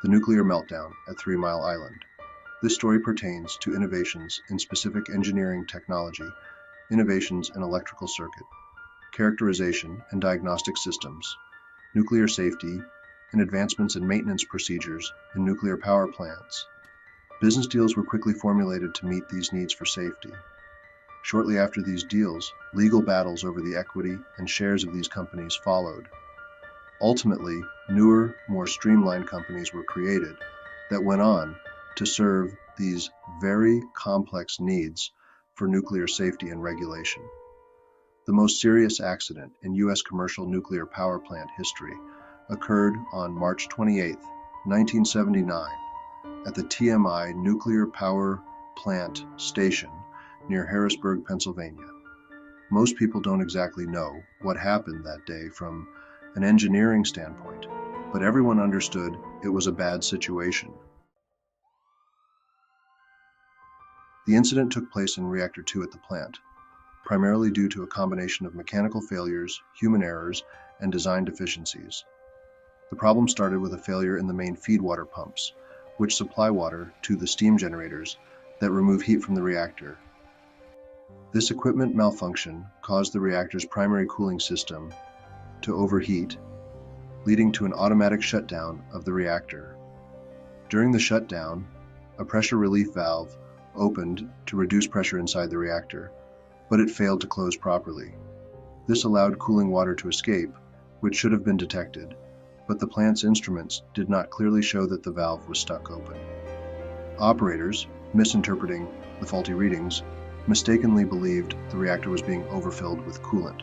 The Nuclear Meltdown at 3 Mile Island. This story pertains to innovations in specific engineering technology, innovations in electrical circuit, characterization and diagnostic systems, nuclear safety, and advancements in maintenance procedures in nuclear power plants. Business deals were quickly formulated to meet these needs for safety. Shortly after these deals, legal battles over the equity and shares of these companies followed. Ultimately, newer, more streamlined companies were created that went on to serve these very complex needs for nuclear safety and regulation. The most serious accident in U.S. commercial nuclear power plant history occurred on March 28, 1979, at the TMI Nuclear Power Plant Station near Harrisburg, Pennsylvania. Most people don't exactly know what happened that day from an engineering standpoint, but everyone understood it was a bad situation. The incident took place in Reactor 2 at the plant, primarily due to a combination of mechanical failures, human errors, and design deficiencies. The problem started with a failure in the main feed water pumps, which supply water to the steam generators that remove heat from the reactor. This equipment malfunction caused the reactor's primary cooling system to overheat, leading to an automatic shutdown of the reactor. During the shutdown, a pressure relief valve opened to reduce pressure inside the reactor, but it failed to close properly. This allowed cooling water to escape, which should have been detected, but the plant's instruments did not clearly show that the valve was stuck open. Operators, misinterpreting the faulty readings, mistakenly believed the reactor was being overfilled with coolant.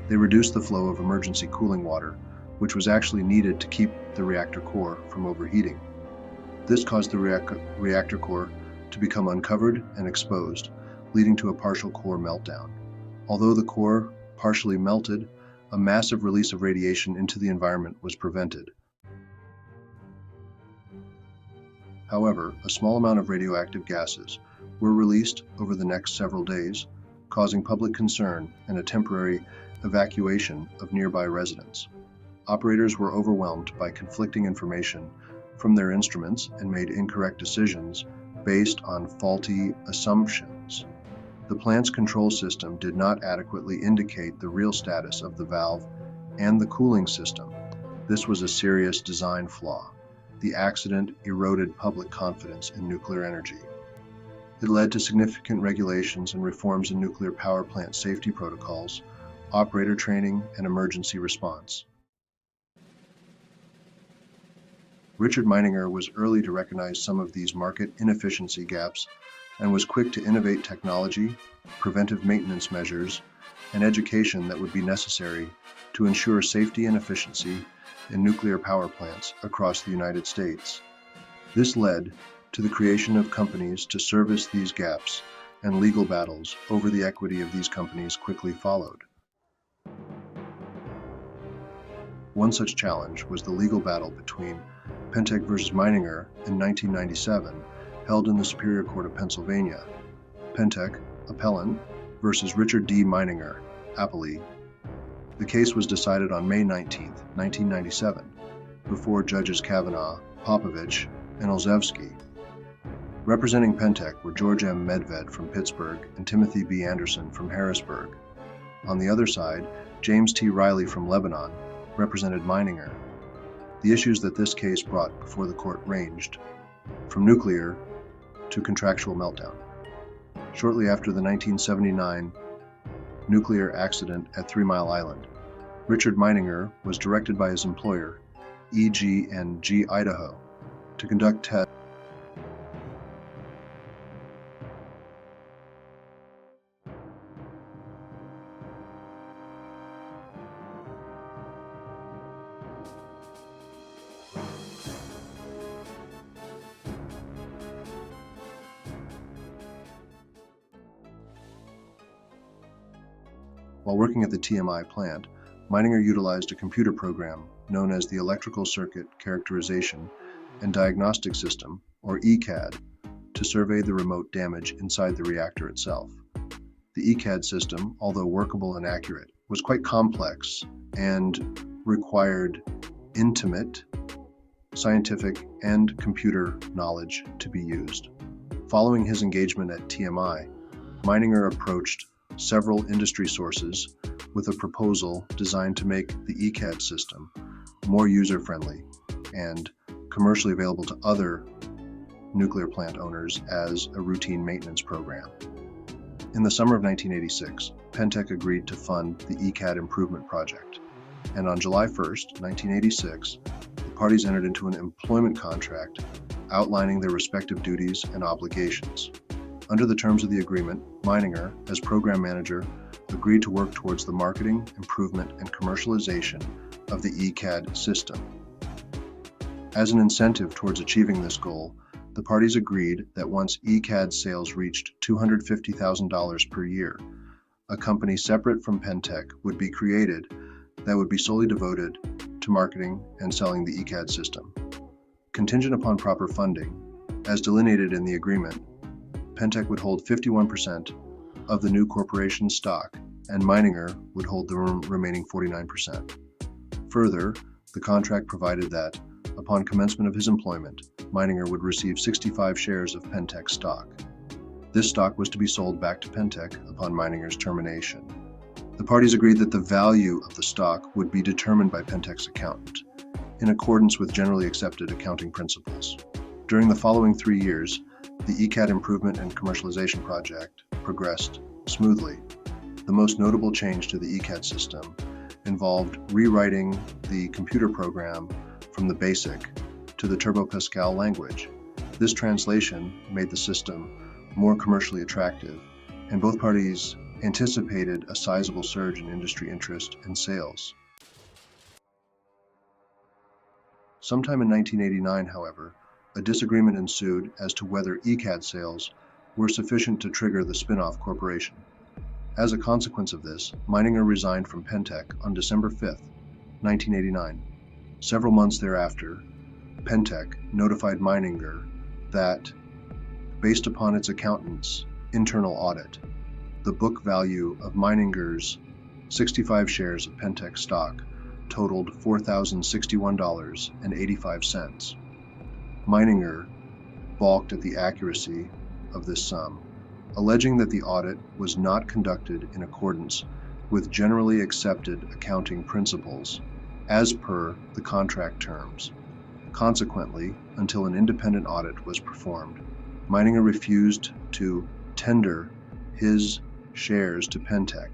They reduced the flow of emergency cooling water, which was actually needed to keep the reactor core from overheating. This caused the reactor core to become uncovered and exposed, leading to a partial core meltdown. Although the core partially melted, a massive release of radiation into the environment was prevented. However, a small amount of radioactive gases were released over the next several days, causing public concern and a temporary evacuation of nearby residents. Operators were overwhelmed by conflicting information from their instruments and made incorrect decisions based on faulty assumptions. The plant's control system did not adequately indicate the real status of the valve and the cooling system. This was a serious design flaw. The accident eroded public confidence in nuclear energy. It led to significant regulations and reforms in nuclear power plant safety protocols, operator training, and emergency response. Richard Meininger was early to recognize some of these market inefficiency gaps and was quick to innovate technology, preventive maintenance measures, and education that would be necessary to ensure safety and efficiency in nuclear power plants across the United States. This led to the creation of companies to service these gaps, and legal battles over the equity of these companies quickly followed. One such challenge was the legal battle between Pentec versus Meininger in 1997, held in the Superior Court of Pennsylvania. Pentec, appellant, versus Richard D. Meininger, appellee. The case was decided on May 19, 1997, before Judges Kavanaugh, Popovich, and Olszewski. Representing Pentec were George M. Medved from Pittsburgh and Timothy B. Anderson from Harrisburg. On the other side, James T. Riley from Lebanon represented Meininger. The issues that this case brought before the court ranged from nuclear to contractual meltdown. Shortly after the 1979 nuclear accident at 3 Mile Island, Richard Meininger was directed by his employer, EG&G Idaho, to conduct tests While working at the TMI plant, Meininger utilized a computer program known as the Electrical Circuit Characterization and Diagnostic System, or ECAD, to survey the remote damage inside the reactor itself. The ECAD system, although workable and accurate, was quite complex and required intimate scientific, and computer knowledge to be used. Following his engagement at TMI, Meininger approached several industry sources with a proposal designed to make the ECAD system more user-friendly and commercially available to other nuclear plant owners as a routine maintenance program. In the summer of 1986, Pentec agreed to fund the ECAD improvement project, and on July 1, 1986, the parties entered into an employment contract outlining their respective duties and obligations. Under the terms of the agreement, Meininger, as program manager, agreed to work towards the marketing, improvement, and commercialization of the ECAD system. As an incentive towards achieving this goal, the parties agreed that once ECAD sales reached $250,000 per year, a company separate from Pentec would be created that would be solely devoted to marketing and selling the ECAD system. Contingent upon proper funding, as delineated in the agreement, Pentec would hold 51% of the new corporation's stock, and Meininger would hold the remaining 49%. Further, the contract provided that, upon commencement of his employment, Meininger would receive 65 shares of Pentec stock. This stock was to be sold back to Pentec upon Meininger's termination. The parties agreed that the value of the stock would be determined by Pentec's accountant, in accordance with generally accepted accounting principles. During the following 3 years, the ECAD improvement and commercialization project progressed smoothly. The most notable change to the ECAD system involved rewriting the computer program from the BASIC to the Turbo Pascal language. This translation made the system more commercially attractive, and both parties anticipated a sizable surge in industry interest and sales. Sometime in 1989, however, a disagreement ensued as to whether ECAD sales were sufficient to trigger the spin-off corporation. As a consequence of this, Meininger resigned from Pentec on December 5, 1989. Several months thereafter, Pentec notified Meininger that, based upon its accountant's internal audit, the book value of Meininger's 65 shares of Pentec stock totaled $4,061.85. Meininger balked at the accuracy of this sum, alleging that the audit was not conducted in accordance with generally accepted accounting principles as per the contract terms. Consequently, until an independent audit was performed, Meininger refused to tender his shares to Pentec.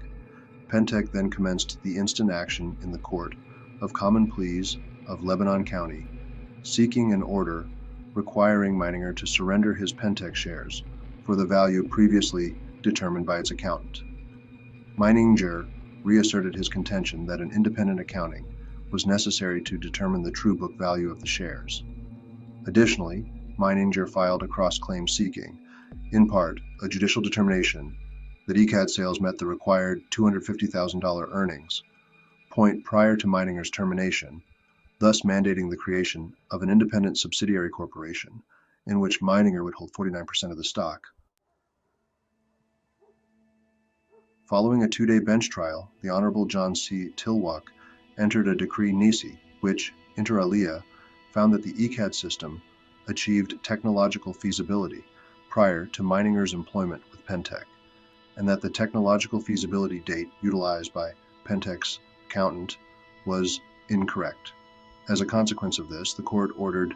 Pentec then commenced the instant action in the Court of Common Pleas of Lebanon County, seeking an order requiring Meininger to surrender his Pentec shares for the value previously determined by its accountant. Meininger reasserted his contention that an independent accounting was necessary to determine the true book value of the shares. Additionally, Meininger filed a cross-claim seeking, in part, a judicial determination that ECAD sales met the required $250,000 earnings point prior to Meininger's termination, thus mandating the creation of an independent subsidiary corporation in which Meininger would hold 49% of the stock. Following a 2-day bench trial, the Honorable John C. Tilwalk entered a decree nisi, which, inter alia, found that the ECAD system achieved technological feasibility prior to Meininger's employment with Pentec, and that the technological feasibility date utilized by Pentec's accountant was incorrect. As a consequence of this, the court ordered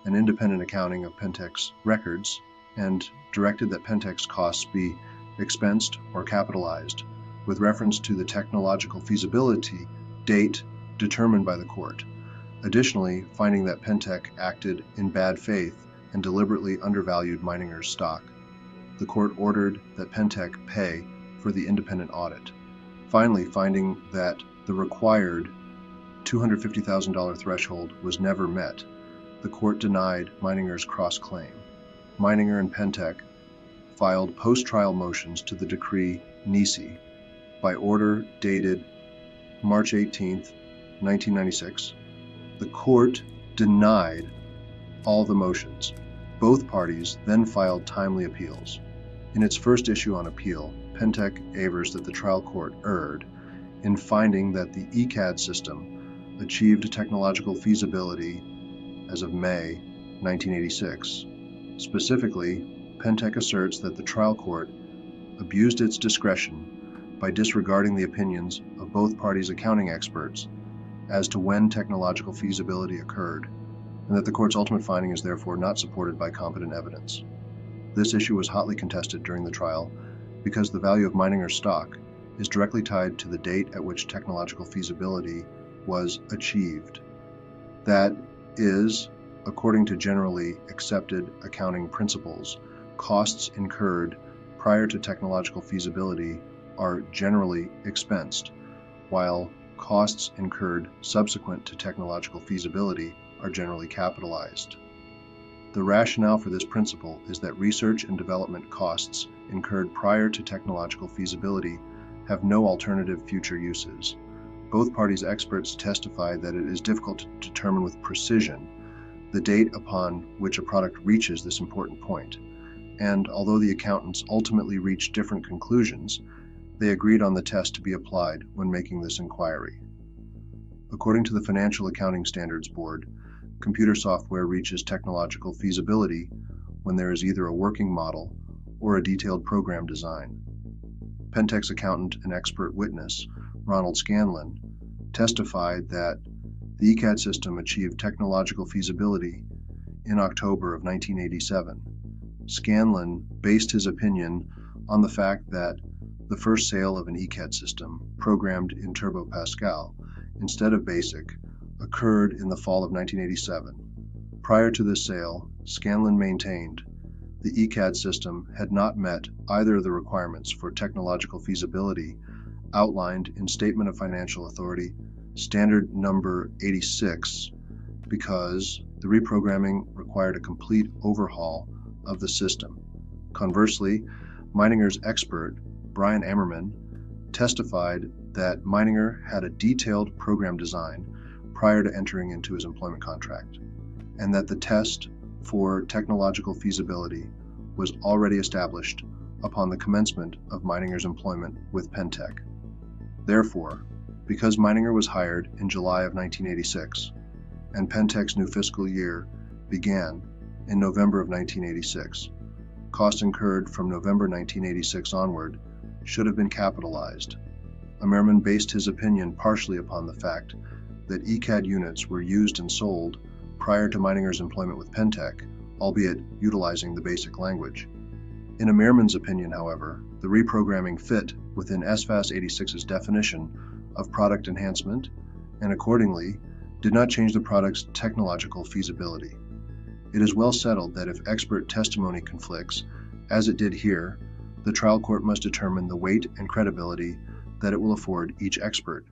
an independent accounting of Pentec's records and directed that Pentec's costs be expensed or capitalized with reference to the technological feasibility date determined by the court. Additionally, finding that Pentec acted in bad faith and deliberately undervalued Meininger's stock, the court ordered that Pentec pay for the independent audit. Finally, finding that the required $250,000 threshold was never met, the court denied Meininger's cross-claim. Meininger and Pentec filed post-trial motions to the decree nisi by order dated March 18, 1996. The court denied all the motions. Both parties then filed timely appeals. In its first issue on appeal, Pentec avers that the trial court erred in finding that the ECAD system achieved technological feasibility as of May 1986. Specifically, Pentec asserts that the trial court abused its discretion by disregarding the opinions of both parties' accounting experts as to when technological feasibility occurred, and that the court's ultimate finding is therefore not supported by competent evidence. This issue was hotly contested during the trial because the value of Meininger's stock is directly tied to the date at which technological feasibility was achieved. That is, according to generally accepted accounting principles, costs incurred prior to technological feasibility are generally expensed, while costs incurred subsequent to technological feasibility are generally capitalized. The rationale for this principle is that research and development costs incurred prior to technological feasibility have no alternative future uses. Both parties' experts testify that it is difficult to determine with precision the date upon which a product reaches this important point, and although the accountants ultimately reached different conclusions, they agreed on the test to be applied when making this inquiry. According to the Financial Accounting Standards Board, computer software reaches technological feasibility when there is either a working model or a detailed program design. Pentec's accountant and expert witness, Ronald Scanlon, testified that the ECAD system achieved technological feasibility in October of 1987. Scanlon based his opinion on the fact that the first sale of an ECAD system programmed in Turbo Pascal instead of BASIC occurred in the fall of 1987. Prior to this sale, Scanlon maintained the ECAD system had not met either of the requirements for technological feasibility outlined in Statement of Financial Authority Standard Number 86 because the reprogramming required a complete overhaul of the system. Conversely, Meininger's expert, Brian Ammerman, testified that Meininger had a detailed program design prior to entering into his employment contract, and that the test for technological feasibility was already established upon the commencement of Meininger's employment with Pentec. Therefore, because Meininger was hired in July of 1986, and Pentec's new fiscal year began in November of 1986, costs incurred from November 1986 onward should have been capitalized. Ammerman based his opinion partially upon the fact that ECAD units were used and sold prior to Meininger's employment with Pentec, albeit utilizing the BASIC language. In Ammerman's opinion, however, the reprogramming fit within SFAS 86's definition of product enhancement and accordingly did not change the product's technological feasibility. It is well settled that if expert testimony conflicts, as it did here, the trial court must determine the weight and credibility that it will afford each expert.